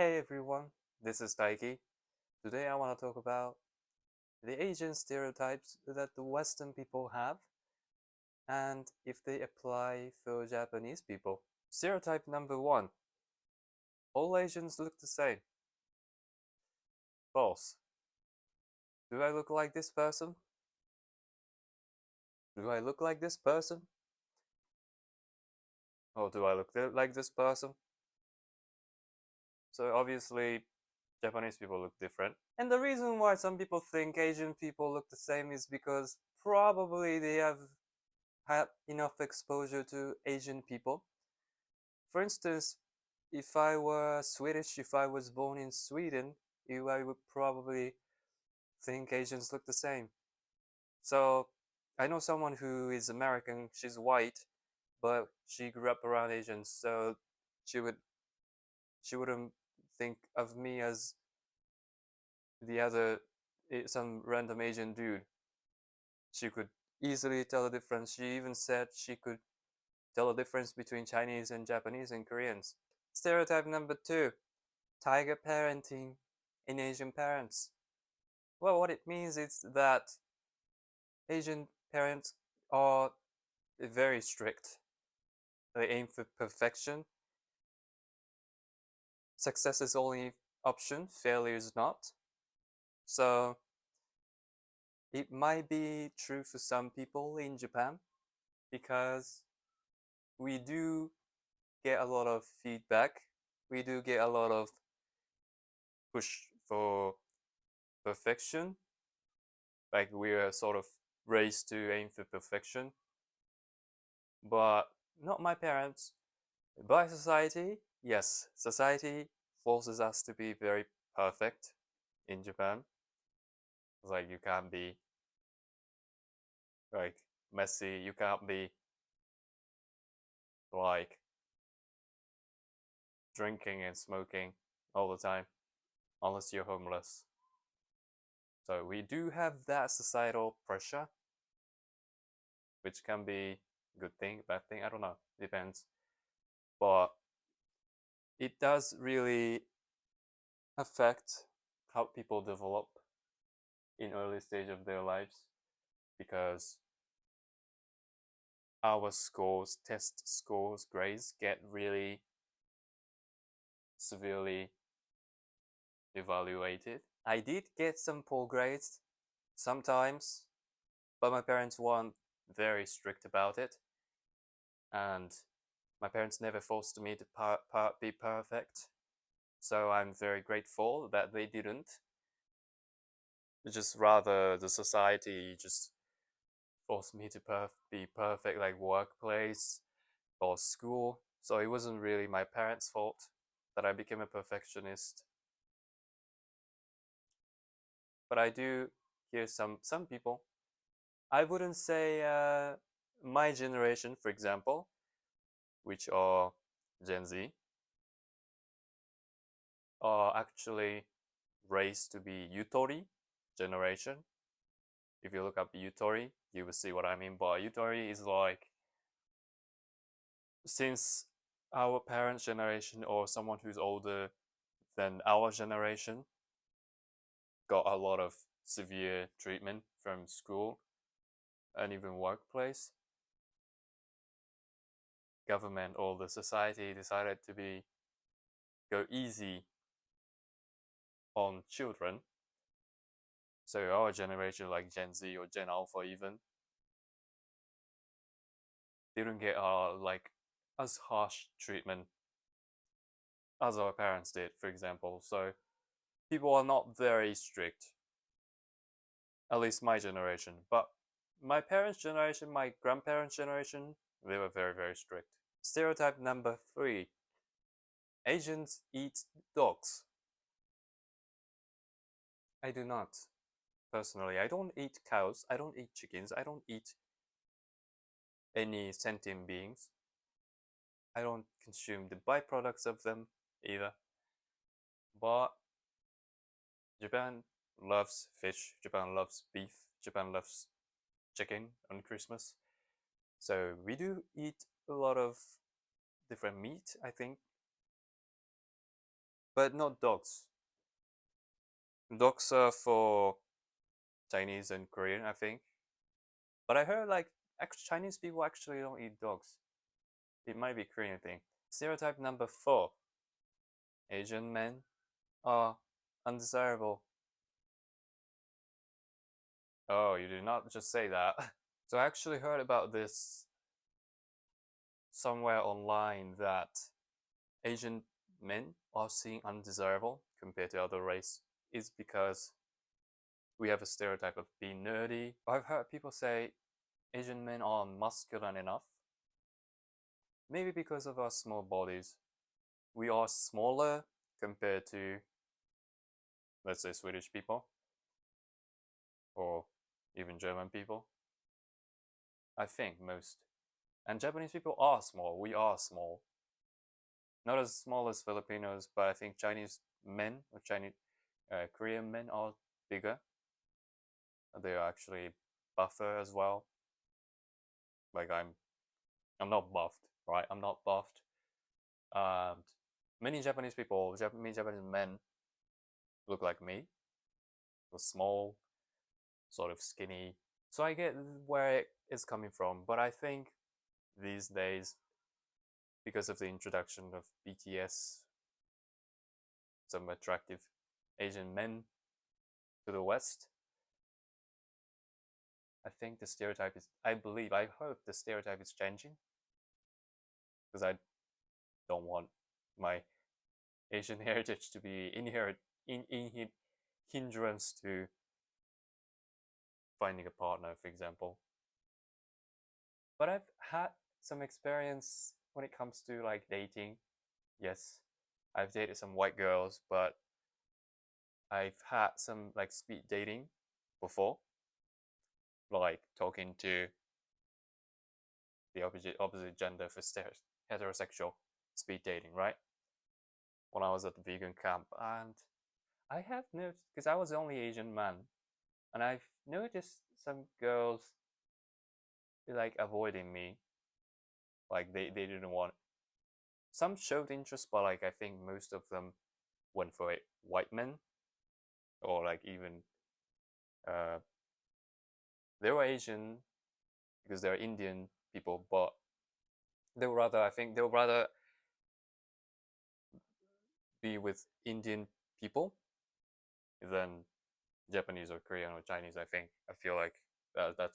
Hey everyone, this is Taiki. Today I want to talk about the Asian stereotypes that the Western people have and if they apply for Japanese people. Stereotype number one, all Asians look the same. False. Do I look like this person? Do I look like this person? Or do I look like this person? So obviously Japanese people look different. And the reason why some people think Asian people look the same is because probably they have had enough exposure to Asian people. For instance, if I were Swedish, if I was born in Sweden, I would probably think Asians look the same. So I know someone who is American, she's white, but she grew up around Asians, so she would she wouldn't think of me as the other some random Asian dude. She could easily tell the difference. She even said she could tell the difference between Chinese and Japanese and Koreans. Stereotype number two, tiger parenting in Asian parents. Well, what it means is that Asian parents are very strict. They aim for perfection. Success is only option, failure is not. So it might be true for some people in Japan because we do get a lot of feedback. We do get a lot of push for perfection. Like we are sort of raised to aim for perfection. But not my parents. By society, yes, society forces us to be very perfect in Japan. It's like you can't be like messy, you can't be like drinking and smoking all the time unless you're homeless. So we do have that societal pressure, which can be good thing, bad thing, I don't know, depends. But it does really affect how people develop in early stage of their lives because our scores, test scores, grades get really severely evaluated. I did get some poor grades sometimes, but my parents weren't very strict about it, and my parents never forced me to be perfect. So I'm very grateful that they didn't. Just rather the society just forced me to be perfect, like workplace or school. So it wasn't really my parents' fault that I became a perfectionist. But I do hear some people. I wouldn't say my generation, for example, which are Gen Z, are actually raised to be Yutori generation. If you look up Yutori, you will see what I mean by Yutori is like since our parents' generation or someone who's older than our generation got a lot of severe treatment from school and even workplace, government or the society decided to go easy on children. So our generation, like Gen Z or Gen Alpha even, didn't get like as harsh treatment as our parents did, for example. So people are not very strict, at least my generation. But my parents' generation, my grandparents' generation, they were very, very strict. Stereotype number three, Asians eat dogs. I do not. Personally, I don't eat cows, I don't eat chickens, I don't eat any sentient beings. I don't consume the byproducts of them either. But Japan loves fish, Japan loves beef, Japan loves chicken on Christmas. So we do eat a lot of different meat, I think. but not dogs. Dogs are for Chinese and Korean, I think. But I heard like Chinese people actually don't eat dogs. It might be a Korean thing. Stereotype number 4. Asian men are undesirable. Oh, you did not just say that. So I actually heard about this somewhere online that Asian men are seen undesirable compared to other race is because we have a stereotype of being nerdy. I've heard people say Asian men aren't masculine enough. Maybe because of our small bodies. We are smaller compared to, let's say, Swedish people or even German people. I think most. And Japanese people are small. We are small. Not as small as Filipinos, but I think Chinese men or Korean men are bigger. They are actually buffer as well. Like I'm not buffed, right? I'm not buffed. Many Japanese people, many Japanese men look like me. They're small, sort of skinny. So I get where it's coming from, but I think these days, because of the introduction of BTS, some attractive Asian men to the West, I think the stereotype is, I hope the stereotype is changing. Because I don't want my Asian heritage to be hindrance to finding a partner, for example. But I've had some experience when it comes to like dating. Yes, I've dated some white girls, but I've had some like speed dating before, like talking to the opposite gender for heterosexual speed dating, right? When I was at the vegan camp, and I have noticed because I was the only Asian man, and I've noticed some girls like avoiding me, like they didn't want. Some showed interest, but like I think most of them went for it. White men, or like even uh, they were Asian because they're Indian people, but they would rather, I think they would rather be with Indian people than Japanese or Korean or Chinese. I feel like that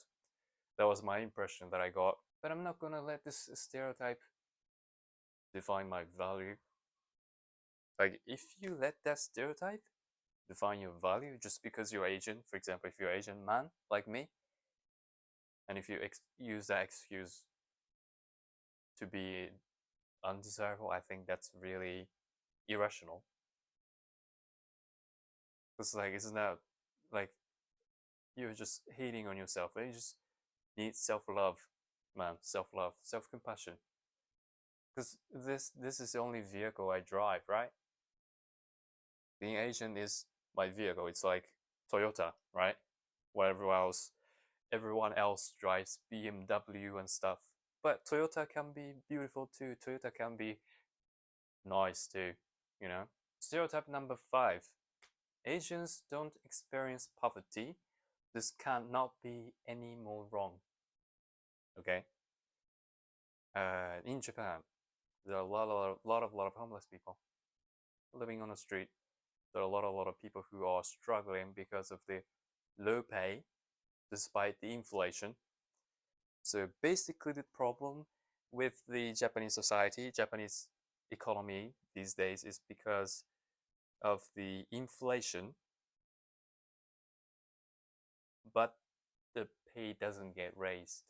was my impression that I got. But I'm not gonna let this stereotype define my value. Like if you let that stereotype define your value just because you're Asian, for example, if you're Asian man like me, and if you use that excuse to be undesirable, I think that's really irrational. It's like, isn't that like you're just hating on yourself? You just need self-love, man, self-love, self-compassion. Because this is the only vehicle I drive, right? Being Asian is my vehicle. It's like Toyota, right? Where everyone else drives BMW and stuff. But Toyota can be beautiful too. Toyota can be nice too, you know? Stereotype number 5. Asians don't experience poverty. This cannot be any more wrong. Okay? In Japan, there are a lot of homeless people living on the street. There are a lot of people who are struggling because of the low pay despite the inflation. So basically the problem with the Japanese society, Japanese economy these days is because of the inflation, but the pay doesn't get raised.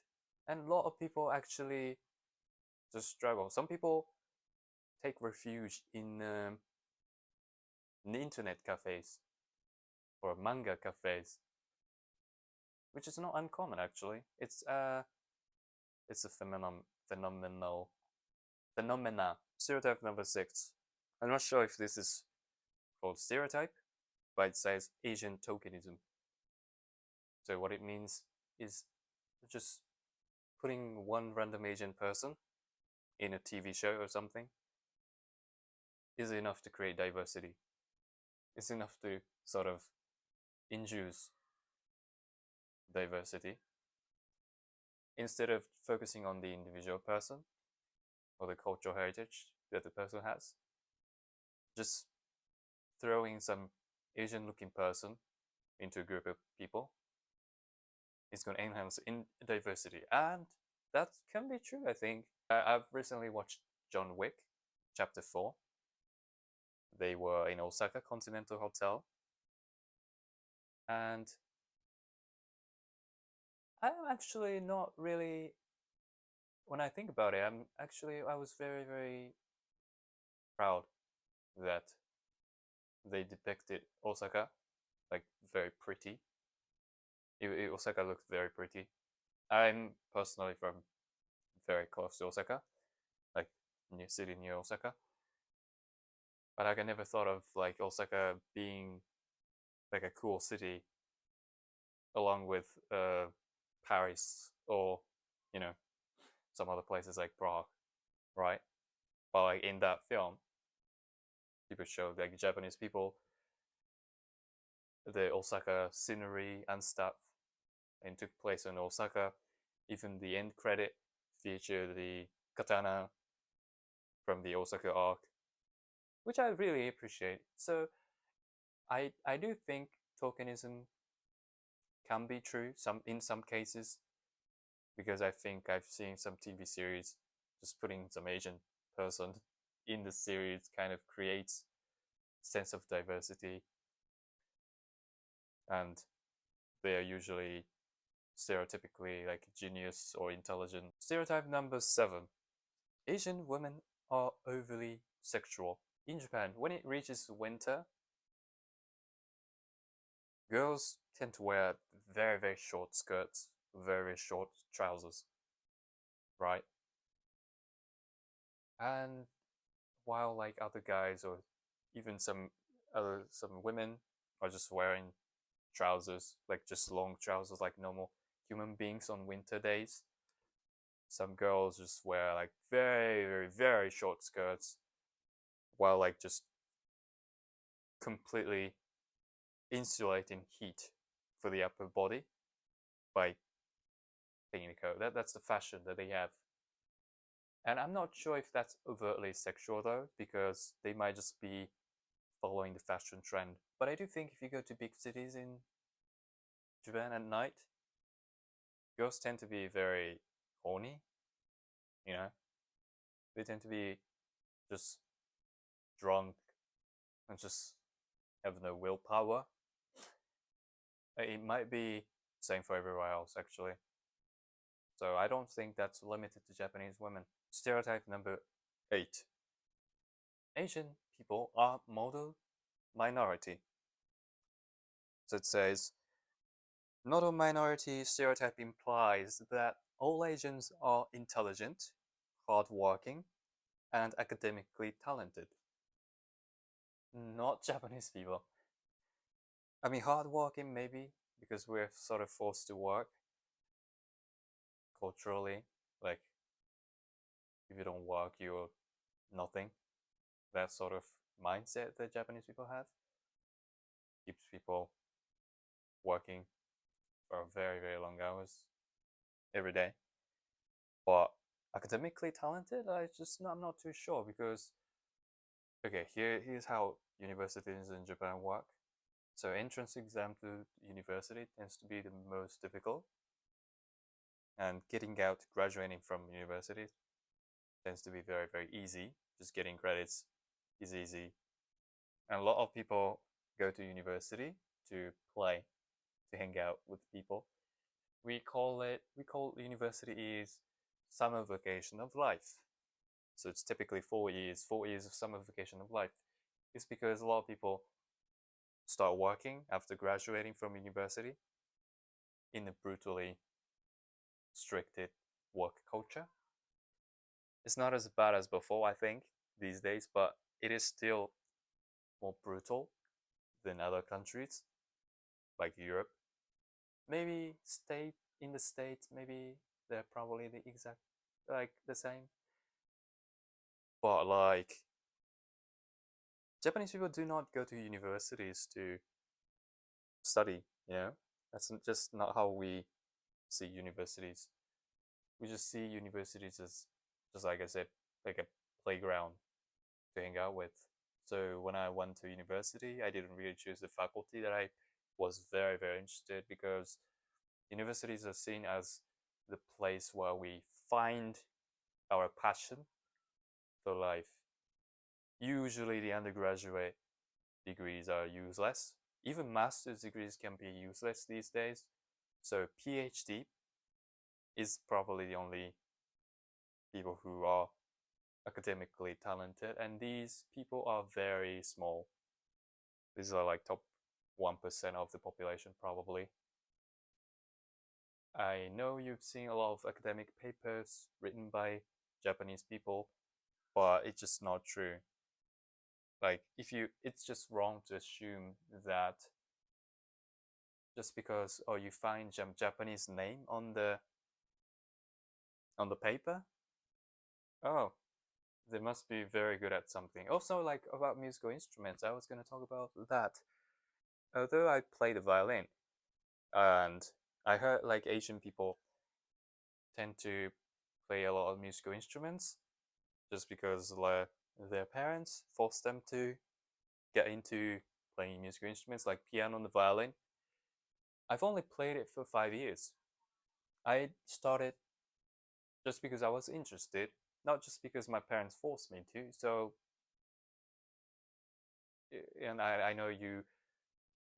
And a lot of people actually just struggle. Some people take refuge in internet cafes or manga cafes, which is not uncommon actually. It's a phenomena. Stereotype number 6. I'm not sure if this is called stereotype, but it says Asian tokenism. So what it means is just putting one random Asian person in a TV show or something, is enough to create diversity. It's enough to sort of induce diversity instead of focusing on the individual person or the cultural heritage that the person has. Just throwing some Asian looking person into a group of people is going to enhance in diversity. And that can be true, I think. I've recently watched John Wick, Chapter 4. They were in Osaka Continental Hotel. And I'm actually not really, when I think about it, I was very, very proud that they depicted Osaka like very pretty. Osaka looked very pretty. I'm personally from very close to Osaka, like near city near Osaka. But like, I never thought of like Osaka being like a cool city along with Paris or you know some other places like Prague, right? But like in that film, people showed like Japanese people, the Osaka scenery and stuff, and took place in Osaka. Even the end credit featured the katana from the Osaka arc, which I really appreciate. So I do think tokenism can be true in some cases because I think I've seen some TV series just putting some Asian person in the series kind of creates sense of diversity, and they are usually stereotypically like genius or intelligent. Stereotype number 7: Asian women are overly sexual. In Japan, when it reaches winter, girls tend to wear very, very short skirts, very short trousers, right? And while like other guys or even some women are just wearing trousers, like just long trousers like normal human beings on winter days, some girls just wear like very, very, very short skirts while like just completely insulating heat for the upper body by taking a coat. That's the fashion that they have. And I'm not sure if that's overtly sexual though, because they might just be following the fashion trend. But I do think if you go to big cities in Japan at night, girls tend to be very horny, you know? They tend to be just drunk and just have no willpower. It might be same for everywhere else actually. So I don't think that's limited to Japanese women. Stereotype number 8: Asian people are model minority. So it says, model minority stereotype implies that all Asians are intelligent, hardworking, and academically talented. Not Japanese people. I mean, hardworking maybe, because we're sort of forced to work culturally. Like, if you don't work, you're nothing. That sort of mindset that Japanese people have keeps people working for very, very long hours every day. But academically talented, I'm not too sure because okay, here's how universities in Japan work. So entrance exam to university tends to be the most difficult, and getting out, graduating from university tends to be very, very easy. Just getting credits is easy. And a lot of people go to university to play, to hang out with people. We call university is summer vacation of life. So it's typically 4 years of summer vacation of life. It's because a lot of people start working after graduating from university in a brutally restricted work culture. It's not as bad as before, I think, these days, but it is still more brutal than other countries like Europe. Maybe in the States, maybe they're probably the exact like the same. But like Japanese people do not go to universities to study, you know? That's just not how we see universities. We just see universities as, just like I said, like a playground to hang out with. So when I went to university, I didn't really choose the faculty that I was very, very interested, because universities are seen as the place where we find our passion for life. Usually the undergraduate degrees are useless. Even master's degrees can be useless these days. So PhD is probably the only people who are academically talented, and these people are very small. These are like top 1% of the population probably. I know you've seen a lot of academic papers written by Japanese people, but it's just not true. Like, it's just wrong to assume that just because you find Japanese name on the paper, oh, they must be very good at something. Also, like about musical instruments, I was going to talk about that. Although I play the violin, and I heard like Asian people tend to play a lot of musical instruments just because their parents forced them to get into playing musical instruments like piano and the violin. I've only played it for 5 years. I started just because I was interested, not just because my parents forced me to. So, and I know you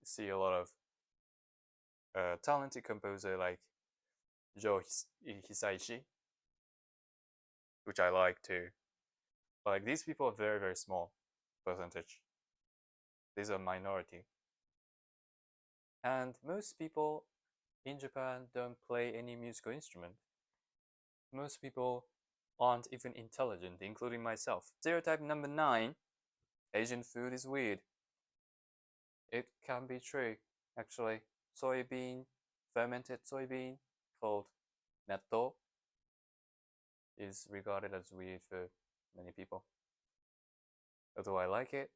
see a lot of talented composer like Joe Hisaishi, which I like too. But like these people are very, very small percentage. These are minority. And most people in Japan don't play any musical instrument. Most people aren't even intelligent, including myself. Stereotype number 9, Asian food is weird. It can be true, actually. Soybean, fermented soybean, called natto, is regarded as weird for many people. Although I like it,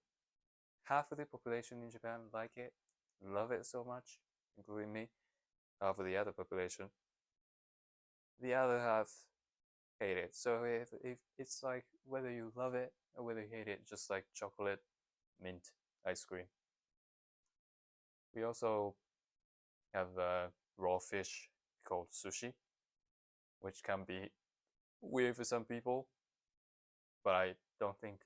half of the population in Japan like it, love it so much, including me. Half of the other population, the other half hate it. So if it's like whether you love it or whether you hate it, just like chocolate mint ice cream. We also have raw fish called sushi, which can be weird for some people, but I don't think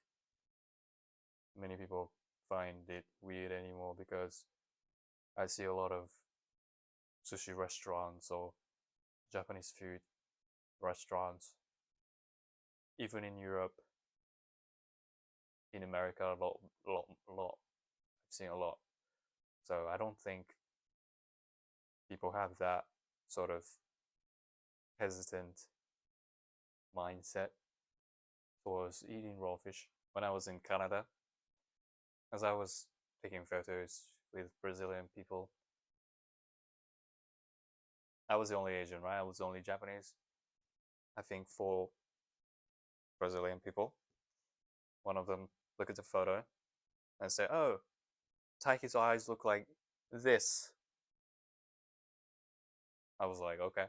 many people find it weird anymore, because I see a lot of sushi restaurants or Japanese food restaurants, even in Europe, in America, a lot. I've seen a lot. So I don't think people have that sort of hesitant mindset towards eating raw fish. When I was in Canada, as I was taking photos with Brazilian people, I was the only Asian, right? I was the only Japanese. I think 4 Brazilian people. One of them look at the photo and say, "Oh, Taiki's eyes look like this." I was like, okay.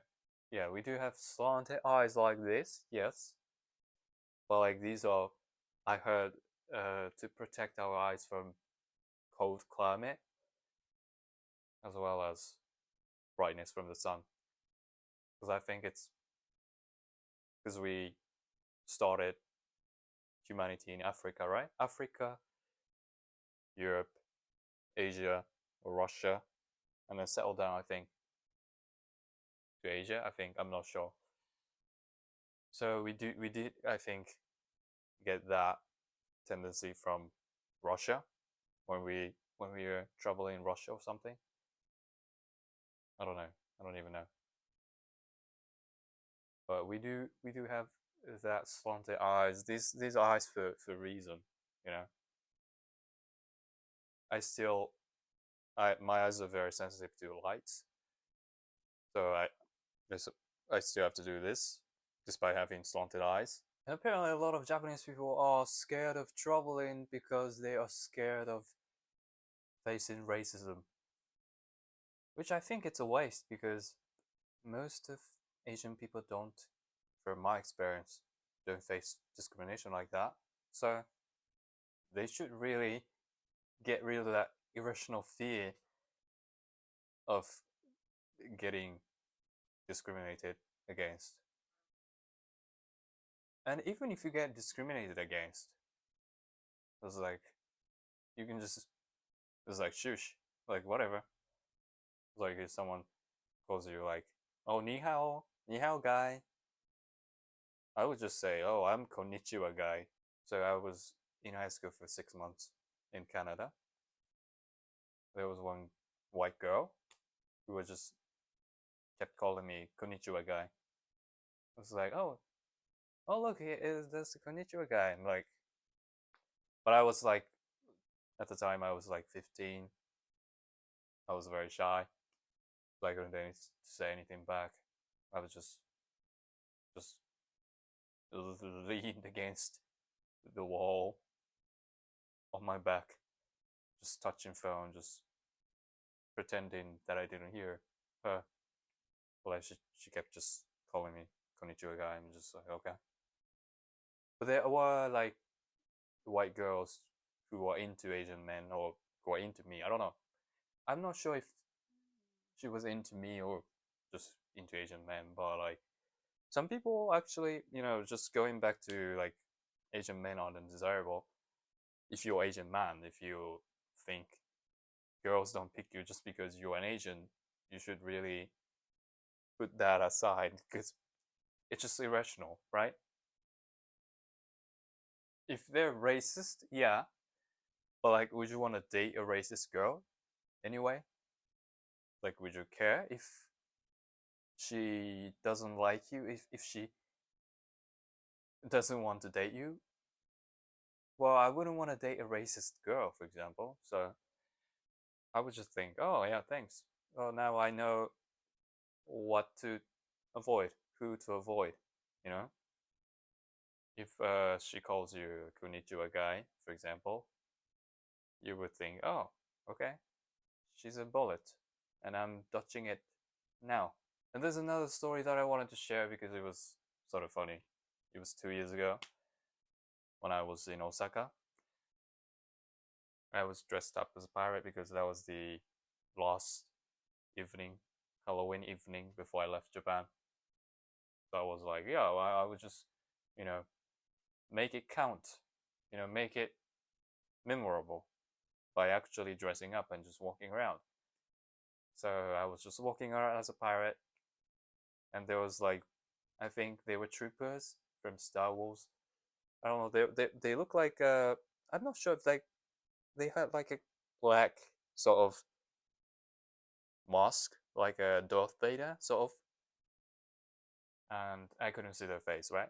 Yeah, we do have slanted eyes like this, yes. But like these are, I heard, to protect our eyes from cold climate, as well as brightness from the sun. Because I think it's because we started humanity in Africa, right? Africa, Europe, Asia, or Russia, and then settled down, I think, to Asia. I think, I'm not sure. So we did, I think, get that tendency from Russia when we were traveling in Russia or something. I don't know. I don't even know. But we do have that slanted eyes. These eyes for a reason, you know. I still, my eyes are very sensitive to lights, so I still have to do this despite having slanted eyes. And apparently, a lot of Japanese people are scared of traveling because they are scared of facing racism, which I think it's a waste because most of Asian people don't, from my experience, don't face discrimination like that. So they should really get rid of that irrational fear of getting discriminated against. And even if you get discriminated against, it's like you can just it's like shush, like whatever. Like if someone calls you like, oh ni hao guy, I would just say, oh, I'm konnichiwa guy. So I was in high school for 6 months in Canada. There was one white girl who was just kept calling me konnichiwa guy. I was like, oh look, he is this konnichiwa guy. And like, but I was like, at the time I was like 15. I was very shy. So I couldn't say anything back. I was just leaned against the wall on my back, just touching phone, just pretending that I didn't hear her. But like she kept just calling me konnichiwa guy. I'm just like, okay. But there were like white girls who were into Asian men or who were into me. I don't know. I'm not sure if she was into me or just into Asian men, but like some people actually, just going back to like Asian men aren't undesirable. If you're Asian man, if you think girls don't pick you just because you're an Asian, you should really put that aside because it's just irrational, right? If they're racist, yeah, but like, would you want to date a racist girl anyway? Like, would you care if she doesn't like you? If she doesn't want to date you? Well, I wouldn't want to date a racist girl, for example. So I would just think, oh yeah, thanks. Well, now I know what to avoid, who to avoid. You know, if she calls you konnichiwa guy, for example, you would think, oh, okay, she's a bullet, and I'm dodging it now. And there's another story that I wanted to share because it was sort of funny. It was 2 years ago when I was in Osaka. I was dressed up as a pirate because that was the last evening, Halloween evening before I left Japan. So I was like, yeah, well, I would just, you know, make it count, make it memorable by actually dressing up and just walking around. So I was just walking around as a pirate, and there was like, I think they were troopers from Star Wars. I don't know. They look like I'm not sure if they had like a black sort of mask, like a Darth Vader sort of, and I couldn't see their face, right?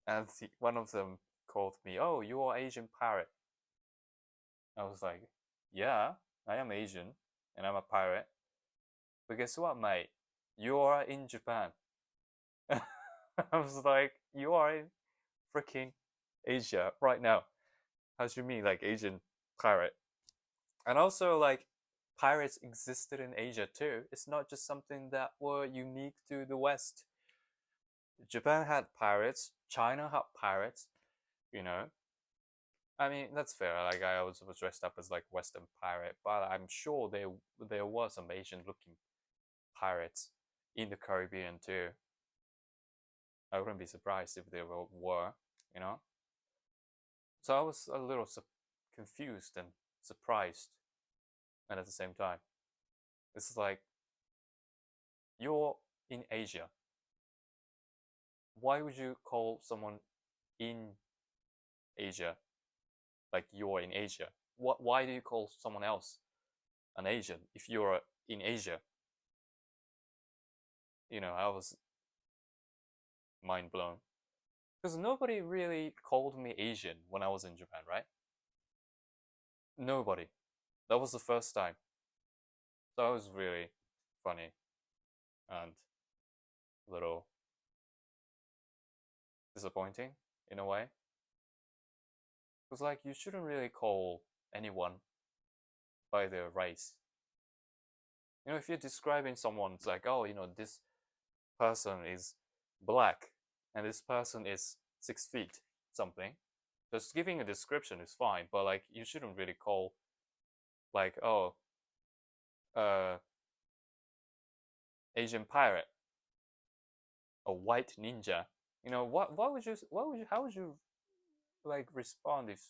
And one of them called me, "Oh, you are Asian pirate." I was like, "Yeah, I am Asian, and I'm a pirate." But guess what, mate? You are in Japan. I was like, "You are in freaking Asia right now. How do you mean, like Asian pirate?" And also, like, pirates existed in Asia too. It's not just something that were unique to the West. Japan had pirates. China had pirates. You know, I mean, that's fair. Like, I was dressed up as like Western pirate, but I'm sure there was some Asian-looking pirates in the Caribbean too. I wouldn't be surprised if there were, you know. So I was a little confused and surprised, and at the same time, it's like you're in Asia. Why would you call someone in Asia like you're in Asia? Why do you call someone else an Asian if you're in Asia? I was mind blown because nobody really called me Asian when I was in Japan, right? Nobody. That was the first time. So that was really funny and a little disappointing in a way. Because like you shouldn't really call anyone by their race. You know, if you're describing someone, it's like, oh, you know, this person is black and this person is 6 feet something. Just giving a description is fine, but like you shouldn't really call like, oh, uh, Asian pirate, a white ninja. You know, how would you like respond if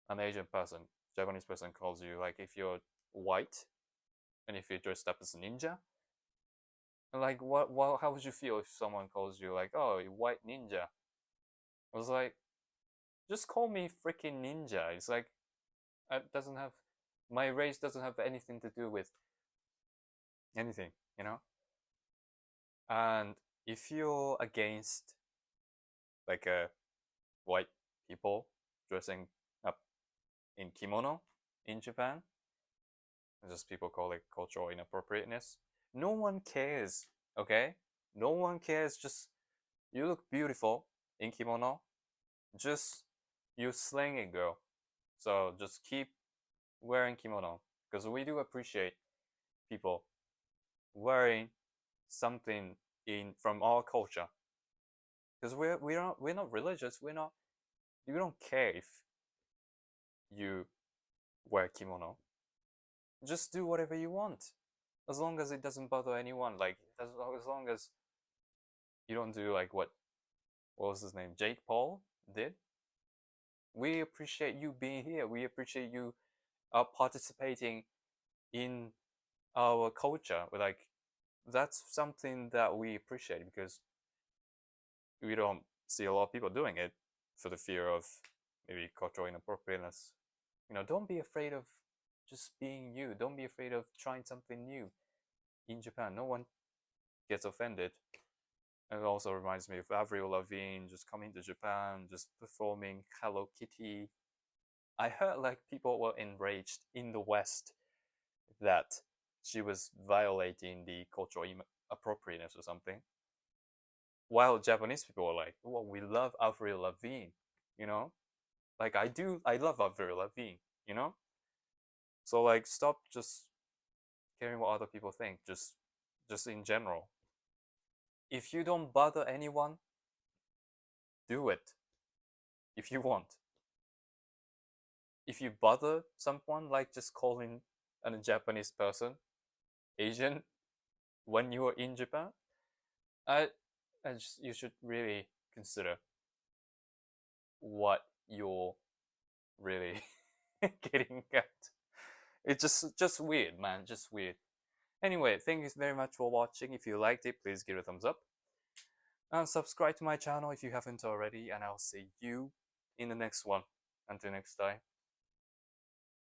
an Asian person, Japanese person calls you like if you're white and if you're dressed up as a ninja? And like, how would you feel if someone calls you like, oh, you white ninja? I was like, just call me freaking ninja. It's like, it doesn't have, my race doesn't have anything to do with anything, you know? And if you're against like white people dressing up in kimono in Japan, and just people call it cultural inappropriateness, no one cares, okay? No one cares. Just you look beautiful in kimono. Just you slaying it, girl. So just keep wearing kimono because we do appreciate people wearing something in from our culture. Because we're not religious. We're not. You don't care if you wear kimono. Just do whatever you want, as long as it doesn't bother anyone. Like as long as you don't do like what was his name, Jake Paul did. We appreciate you being here. We appreciate you participating in our culture. We're like, that's something that we appreciate because we don't see a lot of people doing it for the fear of maybe cultural inappropriateness. You know, don't be afraid of just being you. Don't be afraid of trying something new in Japan. No one gets offended. And it also reminds me of Avril Lavigne just coming to Japan, just performing Hello Kitty. I heard like people were enraged in the West that she was violating the cultural appropriateness or something. While Japanese people were like, "Well, we love Avril Lavigne," you know. Like I love Avril Lavigne, you know. So like, stop just caring what other people think. Just in general. If you don't bother anyone, do it. If you want. If you bother someone, like just calling a Japanese person Asian when you are in Japan, I, you should really consider what you're really getting at. It's just weird, man. Just weird. Anyway, thank you very much for watching. If you liked it, please give it a thumbs up. And subscribe to my channel if you haven't already. And I'll see you in the next one. Until next time.